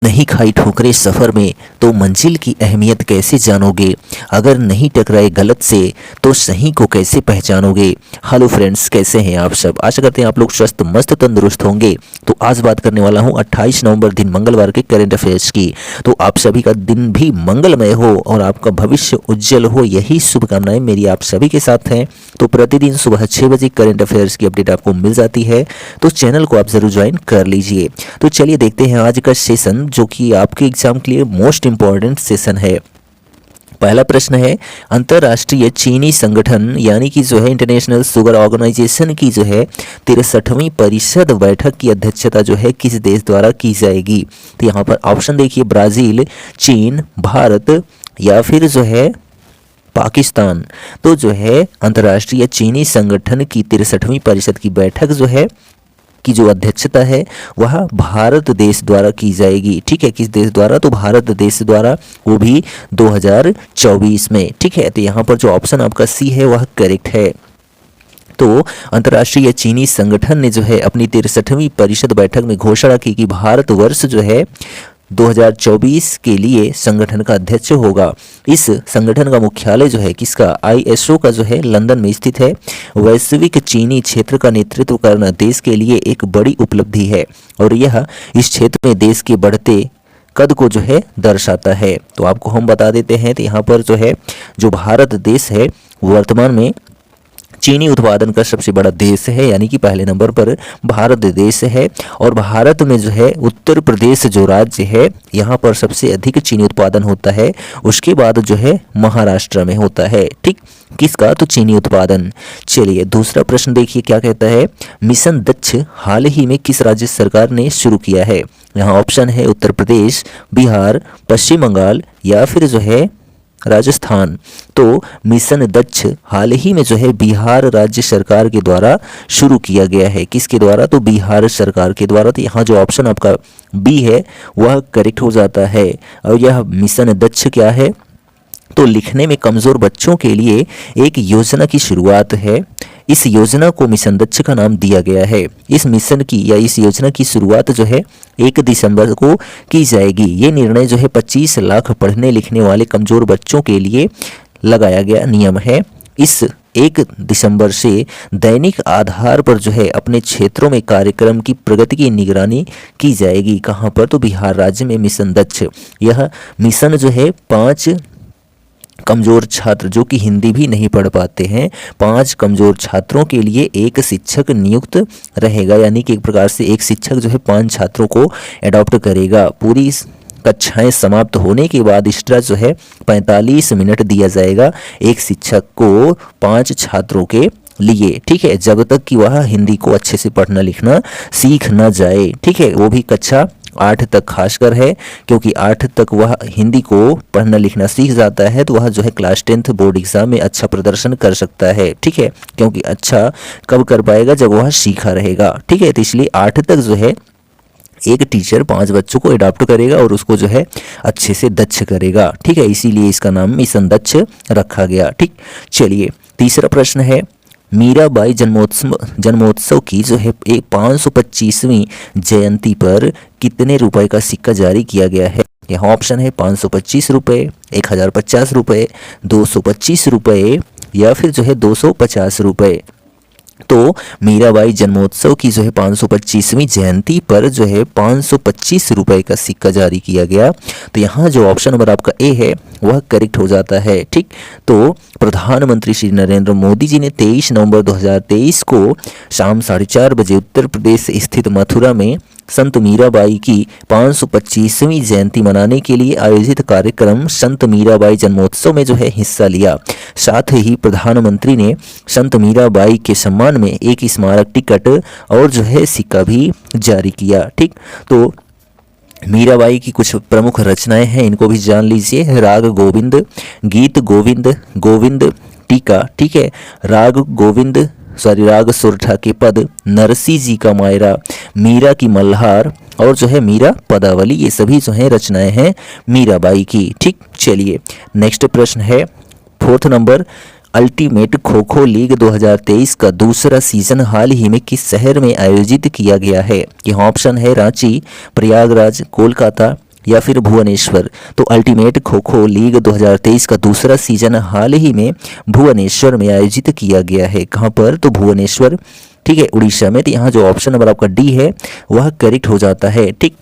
नहीं खाई ठोकरें सफ़र में तो मंजिल की अहमियत कैसे जानोगे? अगर नहीं टकराए गलत से तो सही को कैसे पहचानोगे? हेलो फ्रेंड्स, कैसे हैं आप सब? आशा करते हैं आप लोग स्वस्थ मस्त तंदुरुस्त होंगे। तो आज बात करने वाला हूं 28 नवंबर दिन मंगलवार के करंट अफेयर्स की। तो आप सभी का दिन भी मंगलमय हो और आपका भविष्य उज्जवल हो, यही शुभकामनाएं मेरी आप सभी के साथ हैं। तो प्रतिदिन सुबह 6 बजे करंट अफेयर्स की अपडेट आपको मिल जाती है, तो चैनल को आप जरूर ज्वाइन कर लीजिए। तो चलिए देखते हैं आज का सेशन, जो कि आपके एग्जाम के लिए मोस्ट इंपॉर्टेंट सेशन है। पहला प्रश्न है, अंतर्राष्ट्रीय चीनी संगठन यानी कि जो है इंटरनेशनल शुगर ऑर्गेनाइजेशन की जो है 63वीं परिषद बैठक की अध्यक्षता जो है किस देश द्वारा की जाएगी? तो यहाँ पर ऑप्शन देखिए, ब्राजील, चीन, भारत या फिर जो है पाकिस्तान। तो जो है अंतर्राष्ट्रीय चीनी संगठन की 63वीं परिषद की बैठक जो है की जो अध्यक्षता है वह भारत देश द्वारा की जाएगी। ठीक है, किस देश द्वारा? तो भारत देश द्वारा, वो भी 2024 में। ठीक है, तो यहाँ पर जो ऑप्शन आपका सी है वह करेक्ट है। तो अंतर्राष्ट्रीय चीनी संगठन ने जो है अपनी 63वीं परिषद बैठक में घोषणा की कि भारतवर्ष जो है 2024 के लिए संगठन का अध्यक्ष होगा। इस संगठन का मुख्यालय जो है किसका? ISO का जो है लंदन में स्थित है। वैश्विक चीनी क्षेत्र का नेतृत्व करना देश के लिए एक बड़ी उपलब्धि है और यह इस क्षेत्र में देश के बढ़ते कद को जो है दर्शाता है। तो आपको हम बता देते हैं, तो यहाँ पर जो है जो भारत देश है वर्तमान में चीनी उत्पादन का सबसे बड़ा देश है, यानी कि पहले नंबर पर भारत देश है। और भारत में जो है उत्तर प्रदेश जो राज्य है यहाँ पर सबसे अधिक चीनी उत्पादन होता है। उसके बाद जो है महाराष्ट्र में होता है। ठीक, किसका? तो चीनी उत्पादन। चलिए दूसरा प्रश्न देखिए क्या कहता है, मिशन दक्ष हाल ही में किस राज्य सरकार ने शुरू किया है? यहाँ ऑप्शन है उत्तर प्रदेश, बिहार, पश्चिम बंगाल या फिर जो है राजस्थान। तो मिशन दक्ष हाल ही में जो है बिहार राज्य सरकार के द्वारा शुरू किया गया है। किसके द्वारा? तो बिहार सरकार के द्वारा। तो यहाँ जो ऑप्शन आपका बी है वह करेक्ट हो जाता है। और यह मिशन दक्ष क्या है? तो लिखने में कमज़ोर बच्चों के लिए एक योजना की शुरुआत है। इस योजना को मिशन दक्ष का नाम दिया गया है। इस मिशन की या इस योजना की शुरुआत जो है 1 दिसंबर को की जाएगी। ये निर्णय जो है 25 लाख पढ़ने लिखने वाले कमज़ोर बच्चों के लिए लगाया गया नियम है। इस 1 दिसंबर से दैनिक आधार पर जो है अपने क्षेत्रों में कार्यक्रम की प्रगति की निगरानी की जाएगी। कहाँ पर? तो बिहार राज्य में मिशन दक्ष। यह मिशन जो है 5 कमज़ोर छात्र जो कि हिंदी भी नहीं पढ़ पाते हैं, 5 कमज़ोर छात्रों के लिए एक शिक्षक नियुक्त रहेगा। यानी कि एक प्रकार से एक शिक्षक जो है 5 छात्रों को एडॉप्ट करेगा। पूरी कक्षाएं समाप्त होने के बाद एक्स्ट्रा जो है 45 मिनट दिया जाएगा एक शिक्षक को 5 छात्रों के लिए। ठीक है, जब तक कि वह हिंदी को अच्छे से पढ़ना लिखना सीख न जाए। ठीक है, वो भी कक्षा 8 तक खासकर है, क्योंकि 8 तक वह हिंदी को पढ़ना लिखना सीख जाता है तो वह जो है क्लास 10th बोर्ड एग्जाम में अच्छा प्रदर्शन कर सकता है। ठीक है, क्योंकि अच्छा कब कर पाएगा? जब वह सीखा रहेगा। ठीक है, तो इसलिए 8 तक जो है एक टीचर 5 बच्चों को अडॉप्ट करेगा और उसको जो है अच्छे से दक्ष करेगा। ठीक है, इसीलिए इसका नाम मिशन दक्ष रखा गया। ठीक, चलिए तीसरा प्रश्न है, मीराबाई जन्मोत्सव की जो है 525वीं जयंती पर कितने रुपए का सिक्का जारी किया गया है? यहाँ ऑप्शन है 525 रुपये, 1050 रुपये, 225 रुपये या फिर जो है 250 रुपये। तो मीराबाई जन्मोत्सव की जो है 525वीं जयंती पर जो है 525 रुपये का सिक्का जारी किया गया। तो यहाँ जो ऑप्शन नंबर आपका ए है वह करेक्ट हो जाता है। ठीक, तो प्रधानमंत्री श्री नरेंद्र मोदी जी ने 23 नवंबर 2023 को शाम 4:30 बजे उत्तर प्रदेश स्थित मथुरा में संत मीराबाई की 525वीं जयंती मनाने के लिए आयोजित कार्यक्रम संत मीराबाई जन्मोत्सव में जो है हिस्सा लिया। साथ ही प्रधानमंत्री ने संत मीराबाई के सम्मान में एक स्मारक टिकट और जो है सिक्का भी जारी किया। ठीक, तो मीराबाई की कुछ प्रमुख रचनाएं हैं, इनको भी जान लीजिए। राग गोविंद, गीत गोविंद, गोविंद टीका। ठीक है, राग सोरठा के पद, नरसी जी का मायरा, मीरा की मल्हार और जो है मीरा पदावली, ये सभी जो है रचनाएं हैं मीराबाई की। ठीक, चलिए नेक्स्ट प्रश्न है 4th number, ultimate kho kho league 2023 का दूसरा सीजन हाल ही में किस शहर में आयोजित किया गया है? यहाँ ऑप्शन है रांची, प्रयागराज, कोलकाता या फिर भुवनेश्वर। तो अल्टीमेट खो खो लीग 2023 का दूसरा सीजन हाल ही में भुवनेश्वर में आयोजित किया गया है। कहाँ पर? तो भुवनेश्वर, ठीक है, उड़ीसा में। तो यहाँ जो ऑप्शन नंबर आपका डी है वह करेक्ट हो जाता है। ठीक,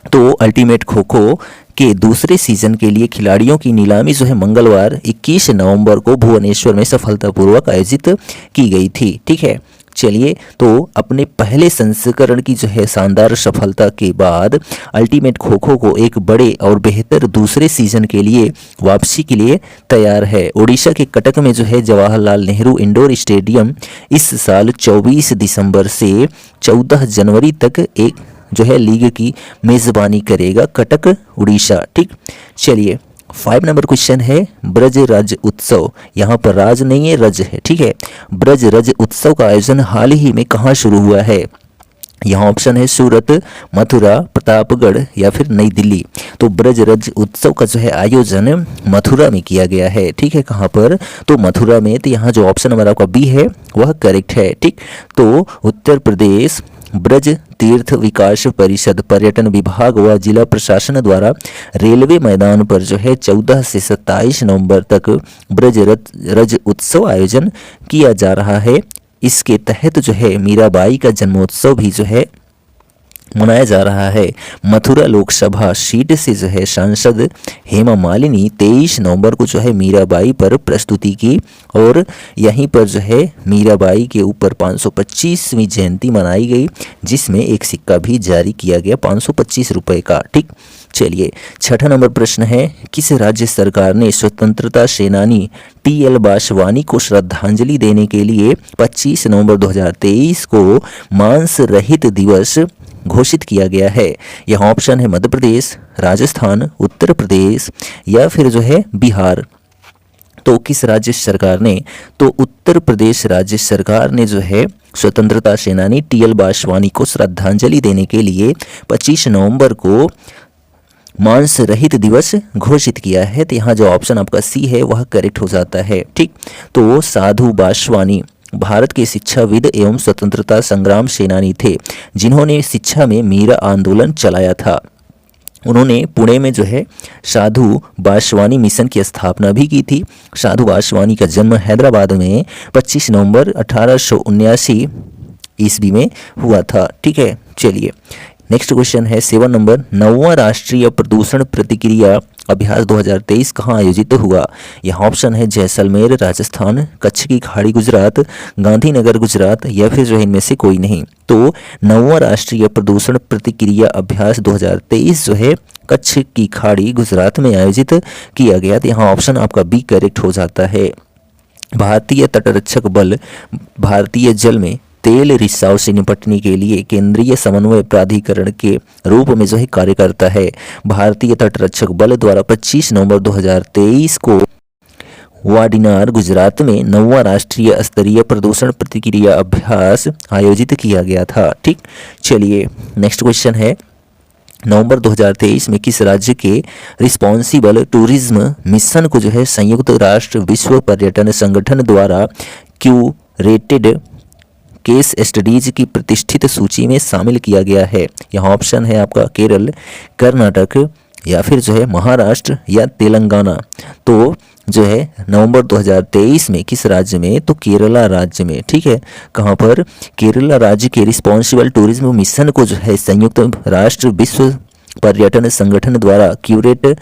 तो अल्टीमेट खो खो के दूसरे सीजन के लिए खिलाड़ियों की नीलामी जो है मंगलवार 21 नवंबर को भुवनेश्वर में सफलतापूर्वक आयोजित की गई थी। ठीक है, चलिए, तो अपने पहले संस्करण की जो है शानदार सफलता के बाद अल्टीमेट खो खो को एक बड़े और बेहतर दूसरे सीजन के लिए वापसी के लिए तैयार है। ओडिशा के कटक में जो है जवाहरलाल नेहरू इंडोर स्टेडियम इस साल 24 दिसंबर से 14 जनवरी तक एक जो है लीग की मेज़बानी करेगा, कटक उड़ीसा। ठीक, चलिए 5 नंबर क्वेश्चन है ब्रज रज उत्सव। यहाँ पर राज नहीं है, रज है। ठीक है, ब्रज रज उत्सव का आयोजन हाल ही में कहाँ शुरू हुआ है? यहाँ ऑप्शन है सूरत, मथुरा, प्रतापगढ़ या फिर नई दिल्ली। तो ब्रज रज उत्सव का जो है आयोजन मथुरा में किया गया है। ठीक है, कहाँ पर? तो मथुरा में। तो यहाँ जो ऑप्शन नंबर आपका बी है वह करेक्ट है। ठीक, तो उत्तर प्रदेश ब्रज तीर्थ विकास परिषद, पर्यटन विभाग व जिला प्रशासन द्वारा रेलवे मैदान पर जो है 14 से 27 नवंबर तक ब्रज रज उत्सव आयोजन किया जा रहा है। इसके तहत जो है मीराबाई का जन्मोत्सव भी जो है मनाया जा रहा है। मथुरा लोकसभा सीट से जो है सांसद हेमा मालिनी 23 नवंबर को जो है मीराबाई पर प्रस्तुति की और यहीं पर जो है मीराबाई के ऊपर 525वीं जयंती मनाई गई, जिसमें एक सिक्का भी जारी किया गया 525 रुपए का। ठीक, चलिए 6ठा नंबर प्रश्न है किस राज्य सरकार ने स्वतंत्रता सेनानी टी.एल. वासवानी को श्रद्धांजलि देने के लिए 25 नवंबर 2023 को मांस रहित दिवस घोषित किया गया है? यह ऑप्शन है मध्य प्रदेश, राजस्थान, उत्तर प्रदेश या फिर जो है बिहार। तो किस राज्य सरकार ने? तो उत्तर प्रदेश राज्य सरकार ने जो है स्वतंत्रता सेनानी टी.एल. वासवानी को श्रद्धांजलि देने के लिए 25 नवंबर को मांस रहित दिवस घोषित किया है। तो यहाँ जो ऑप्शन आपका सी है वह करेक्ट हो जाता है। ठीक, तो साधु वासवानी भारत के शिक्षाविद एवं स्वतंत्रता संग्राम सेनानी थे, जिन्होंने शिक्षा में मीरा आंदोलन चलाया था। उन्होंने पुणे में जो है साधु वासवानी मिशन की स्थापना भी की थी। साधु वासवानी का जन्म हैदराबाद में 25 नवंबर 1879 ईस्वी में हुआ था। ठीक है, चलिए नेक्स्ट क्वेश्चन है 7 नंबर 9वां राष्ट्रीय प्रदूषण प्रतिक्रिया अभ्यास 2023 कहाँ आयोजित हुआ? यहाँ ऑप्शन है जैसलमेर राजस्थान, कच्छ की खाड़ी गुजरात, गांधीनगर गुजरात या फिर जो है इनमें से कोई नहीं। तो 9वां राष्ट्रीय प्रदूषण प्रतिक्रिया अभ्यास 2023 जो है कच्छ की खाड़ी गुजरात में आयोजित किया गया। तो यहाँ ऑप्शन आपका बी करेक्ट हो जाता है। भारतीय तटरक्षक बल भारतीय जल में तेल रिसाव से निपटने के लिए केंद्रीय समन्वय प्राधिकरण के रूप में जो है कार्य करता है। भारतीय तटरक्षक बल द्वारा 25 नवंबर 2023 को वाडिनार गुजरात में 9वां राष्ट्रीय स्तरीय प्रदूषण प्रतिक्रिया अभ्यास आयोजित किया गया था। ठीक, चलिए नेक्स्ट क्वेश्चन है नवंबर 2023 में किस राज्य के रिस्पॉन्सिबल टूरिज्म मिशन को जो है संयुक्त राष्ट्र विश्व पर्यटन संगठन द्वारा क्यूरेटेड केस स्टडीज की प्रतिष्ठित सूची में शामिल किया गया है? यहाँ ऑप्शन है आपका केरल, कर्नाटक या फिर जो है महाराष्ट्र या तेलंगाना। तो जो है नवंबर 2023 में किस राज्य में? तो केरला राज्य में। ठीक है, कहाँ पर? केरला राज्य के रिस्पॉन्सिबल टूरिज्म मिशन को जो है संयुक्त राष्ट्र विश्व पर्यटन संगठन द्वारा क्यूरेट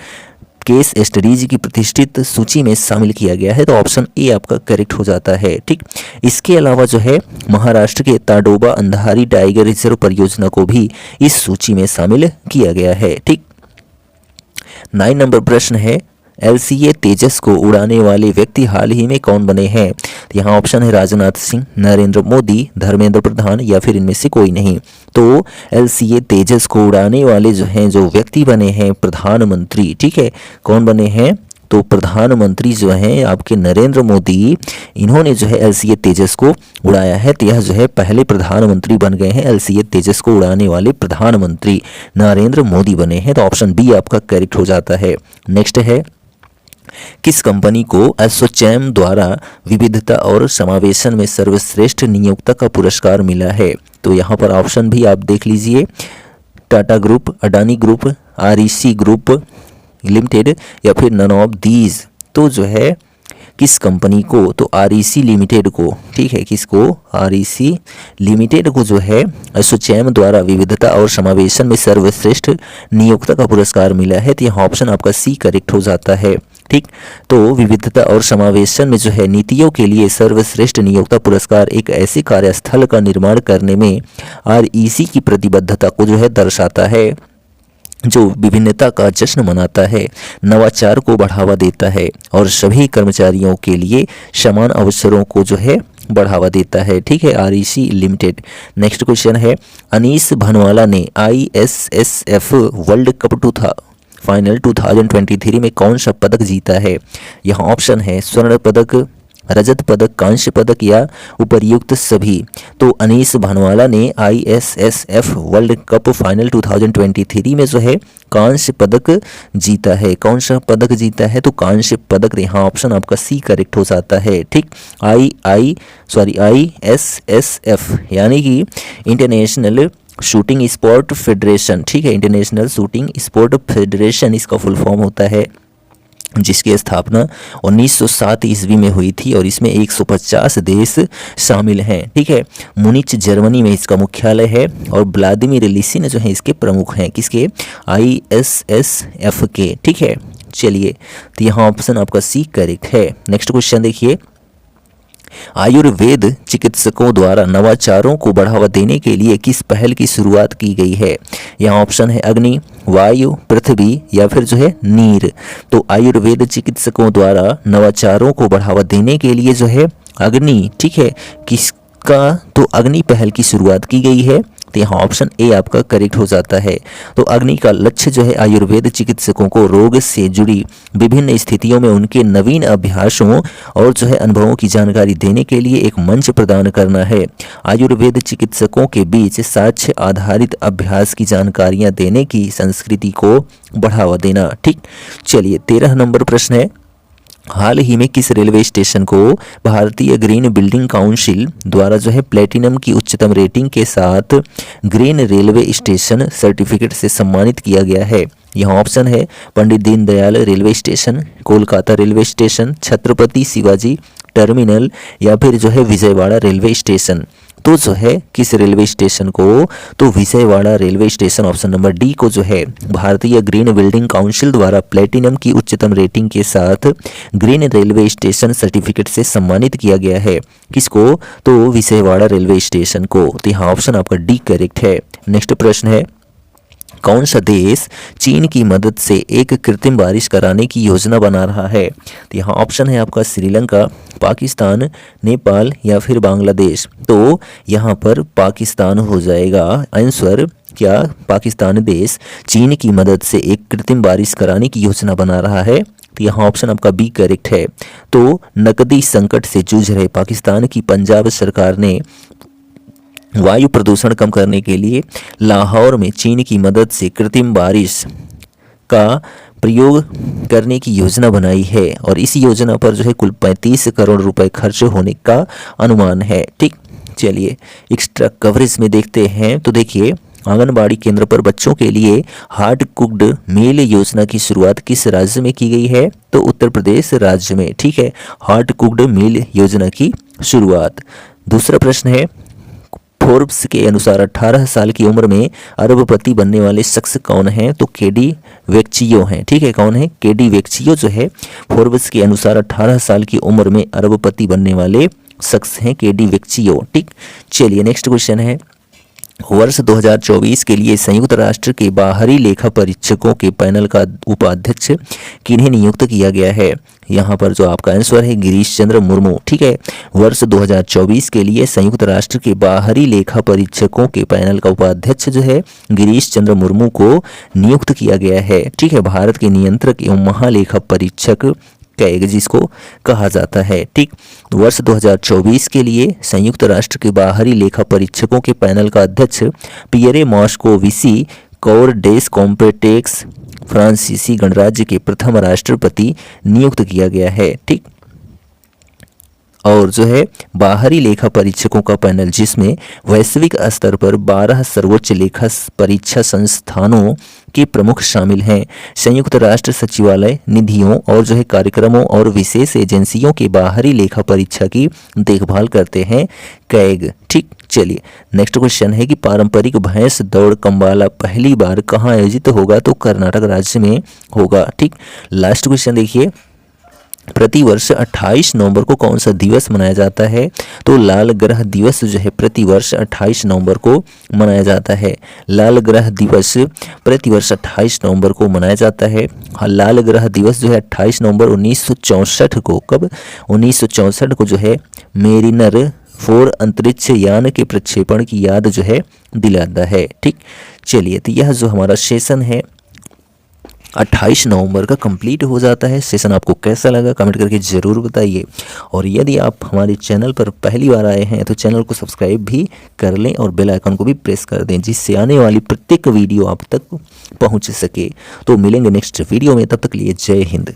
केस स्टडीज की प्रतिष्ठित सूची में शामिल किया गया है। तो ऑप्शन ए आपका करेक्ट हो जाता है। ठीक, इसके अलावा जो है महाराष्ट्र के ताडोबा अंधारी टाइगर रिजर्व परियोजना को भी इस सूची में शामिल किया गया है। ठीक, 9 नंबर प्रश्न है LCA तेजस को उड़ाने वाले व्यक्ति हाल ही में कौन बने हैं? यहाँ ऑप्शन है राजनाथ सिंह, नरेंद्र मोदी, धर्मेंद्र प्रधान या फिर इनमें से कोई नहीं। तो LCA तेजस को उड़ाने वाले जो हैं जो व्यक्ति बने हैं प्रधानमंत्री। ठीक है, कौन बने हैं? तो प्रधानमंत्री जो हैं आपके नरेंद्र मोदी, इन्होंने जो है LCA तेजस को उड़ाया है। तो यह जो है पहले प्रधानमंत्री बन गए हैं। LCA तेजस को उड़ाने वाले प्रधानमंत्री नरेंद्र मोदी बने हैं। तो ऑप्शन बी आपका करेक्ट हो जाता है। नेक्स्ट है किस कंपनी को एसोचैम द्वारा विविधता और समावेशन में सर्वश्रेष्ठ नियोक्ता का पुरस्कार मिला है? तो यहाँ पर ऑप्शन भी आप देख लीजिए Tata group, Adani group, REC group limited या फिर नन ऑफ दीज। तो जो है किस कंपनी को, तो आरईसी लिमिटेड को, ठीक है, किसको, आरईसी लिमिटेड को जो है एसोचैम द्वारा विविधता और समावेशन में सर्वश्रेष्ठ नियोक्ता का पुरस्कार मिला है। तो यह ऑप्शन आपका सी करेक्ट हो जाता है। ठीक, तो विविधता और समावेशन में जो है नीतियों के लिए सर्वश्रेष्ठ नियोक्ता पुरस्कार एक ऐसे कार्यस्थल का निर्माण करने में आरईसी की प्रतिबद्धता को जो है दर्शाता है, जो विभिन्नता का जश्न मनाता है, नवाचार को बढ़ावा देता है और सभी कर्मचारियों के लिए समान अवसरों को जो है बढ़ावा देता है। ठीक है, आरईसी लिमिटेड। नेक्स्ट क्वेश्चन है, अनीस भनवाला ने आईएसएसएफ वर्ल्ड कप फाइनल 2023 में कौन सा पदक जीता है? यह ऑप्शन है स्वर्ण पदक, रजत पदक, कांस्य पदक या उपर्युक्त सभी। तो अनीस भानवाला ने आईएसएसएफ वर्ल्ड कप फाइनल 2023 में जो है कांस्य पदक जीता है। कौन सा पदक जीता है? तो कांस्य पदक। यहाँ ऑप्शन आपका सी करेक्ट हो जाता है। ठीक, आईएसएसएफ यानी कि इंटरनेशनल शूटिंग स्पोर्ट फेडरेशन। ठीक है, इंटरनेशनल शूटिंग स्पोर्ट फेडरेशन इसका फुल फॉर्म होता है, जिसकी स्थापना 1907 ईस्वी में हुई थी और इसमें 150 देश शामिल हैं। ठीक है, मुनिच जर्मनी में इसका मुख्यालय है और व्लादिमीर लिसिन जो है इसके प्रमुख हैं। किसके? आईएसएसएफ के। ठीक है, चलिए, तो यहाँ ऑप्शन आपका सी करेक्ट है। नेक्स्ट क्वेश्चन देखिए, आयुर्वेद चिकित्सकों द्वारा नवाचारों को बढ़ावा देने के लिए किस पहल की शुरुआत की गई है? यहाँ ऑप्शन है अग्नि, वायु, पृथ्वी या फिर जो है नीर। तो आयुर्वेद चिकित्सकों द्वारा नवाचारों को बढ़ावा देने के लिए जो है अग्नि, ठीक है, किसका? तो अग्नि पहल की शुरुआत की गई है। तो यहाँ ऑप्शन ए आपका करेक्ट हो जाता है। तो अग्नि का लक्ष्य जो है आयुर्वेद चिकित्सकों को रोग से जुड़ी विभिन्न स्थितियों में उनके नवीन अभ्यासों और जो है अनुभवों की जानकारी देने के लिए एक मंच प्रदान करना है। आयुर्वेद चिकित्सकों के बीच साक्ष्य आधारित अभ्यास की जानकारियां देने की संस्कृति को बढ़ावा देना। ठीक, चलिए 13 नंबर प्रश्न है, हाल ही में किस रेलवे स्टेशन को भारतीय ग्रीन बिल्डिंग काउंसिल द्वारा जो है प्लेटिनम की उच्चतम रेटिंग के साथ ग्रीन रेलवे स्टेशन सर्टिफिकेट से सम्मानित किया गया है? यहाँ ऑप्शन है Pandit Deendayal railway station, Kolkata railway station, Chhatrapati Shivaji terminal या फिर जो है विजयवाड़ा रेलवे स्टेशन। तो जो है किस रेलवे स्टेशन को? तो Vijayawada railway station, option number D को जो है भारतीय ग्रीन बिल्डिंग काउंसिल द्वारा प्लेटिनम की उच्चतम रेटिंग के साथ ग्रीन रेलवे स्टेशन सर्टिफिकेट से सम्मानित किया गया है। किसको? तो विजयवाड़ा रेलवे स्टेशन को। तो यहाँ ऑप्शन आपका डी करेक्ट है। नेक्स्ट प्रश्न है, कौन सा देश चीन की मदद से एक कृत्रिम बारिश कराने की योजना बना रहा है? तो यहाँ ऑप्शन है आपका श्रीलंका, पाकिस्तान, नेपाल या फिर बांग्लादेश। तो यहाँ पर पाकिस्तान हो जाएगा आंसर। क्या पाकिस्तान देश चीन की मदद से एक कृत्रिम बारिश कराने की योजना बना रहा है? तो यहाँ ऑप्शन आपका बी करेक्ट है। तो नकदी संकट से जूझ रहे पाकिस्तान की पंजाब सरकार ने वायु प्रदूषण कम करने के लिए लाहौर में चीन की मदद से कृत्रिम बारिश का प्रयोग करने की योजना बनाई है और इस योजना पर जो है कुल 35 करोड़ रुपए खर्च होने का अनुमान है। ठीक, चलिए एक्स्ट्रा कवरेज में देखते हैं। तो देखिए, आंगनबाड़ी केंद्र पर बच्चों के लिए हार्ड कुक्ड मील योजना की शुरुआत किस राज्य में की गई है? तो उत्तर प्रदेश राज्य में। ठीक है, हार्ड कुक्ड मील योजना की शुरुआत। दूसरा प्रश्न है, फोर्ब्स के अनुसार 18 साल की उम्र में अरबपति बनने वाले शख्स कौन हैं? तो केडी वेक्चियो हैं। ठीक है, कौन है? केडी वेक्चियो जो है फोर्ब्स के अनुसार 18 साल की उम्र में अरबपति बनने वाले शख्स हैं, केडी वेक्चियो। ठीक, चलिए नेक्स्ट क्वेश्चन है, वर्ष 2024 के लिए संयुक्त राष्ट्र के बाहरी लेखा परीक्षकों के पैनल का उपाध्यक्ष किन्हें नियुक्त किया गया है? यहाँ पर जो आपका आंसर है गिरीश चंद्र मुर्मू। ठीक है, वर्ष 2024 के लिए संयुक्त राष्ट्र के बाहरी लेखा परीक्षकों के पैनल का उपाध्यक्ष जो है गिरीश चंद्र मुर्मू को नियुक्त किया गया है। ठीक है, भारत के नियंत्रक एवं महालेखा परीक्षक जिसको कहा जाता है। ठीक, वर्ष 2024 के लिए संयुक्त राष्ट्र के बाहरी लेखा परीक्षकों के पैनल का अध्यक्ष पियरे मॉस्कोविसी कोरडेस कॉम्पेटेक्स फ्रांसीसी गणराज्य के प्रथम राष्ट्रपति नियुक्त किया गया है। ठीक, और जो है बाहरी लेखा परीक्षकों का पैनल, जिसमें वैश्विक स्तर पर 12 सर्वोच्च लेखा परीक्षा संस्थानों के प्रमुख शामिल हैं। संयुक्त राष्ट्र सचिवालय निधियों और जो है कार्यक्रमों और विशेष एजेंसियों के बाहरी लेखा परीक्षा की देखभाल करते हैं कैग। ठीक, चलिए नेक्स्ट क्वेश्चन है कि पारंपरिक भैंस दौड़ कंबाला पहली बार कहाँ आयोजित होगा? तो कर्नाटक राज्य में होगा। ठीक, लास्ट क्वेश्चन देखिए, प्रतिवर्ष 28 नवंबर को कौन सा दिवस मनाया जाता है? तो लाल ग्रह दिवस जो है प्रतिवर्ष 28 नवंबर को मनाया जाता है। लाल ग्रह दिवस प्रतिवर्ष 28 नवंबर को मनाया जाता है। लाल ग्रह दिवस जो है 28 नवंबर 1964 को, कब? 1964 को जो है मेरिनर 4 अंतरिक्ष यान के प्रक्षेपण की याद जो है दिलाता है। ठीक, चलिए तो यह जो हमारा सेशन है 28 नवंबर का कंप्लीट हो जाता है। सेशन आपको कैसा लगा कमेंट करके ज़रूर बताइए, और यदि आप हमारे चैनल पर पहली बार आए हैं तो चैनल को सब्सक्राइब भी कर लें और बेल आइकन को भी प्रेस कर दें, जिससे आने वाली प्रत्येक वीडियो आप तक पहुंच सके। तो मिलेंगे नेक्स्ट वीडियो में, तब तक के लिए जय हिंद।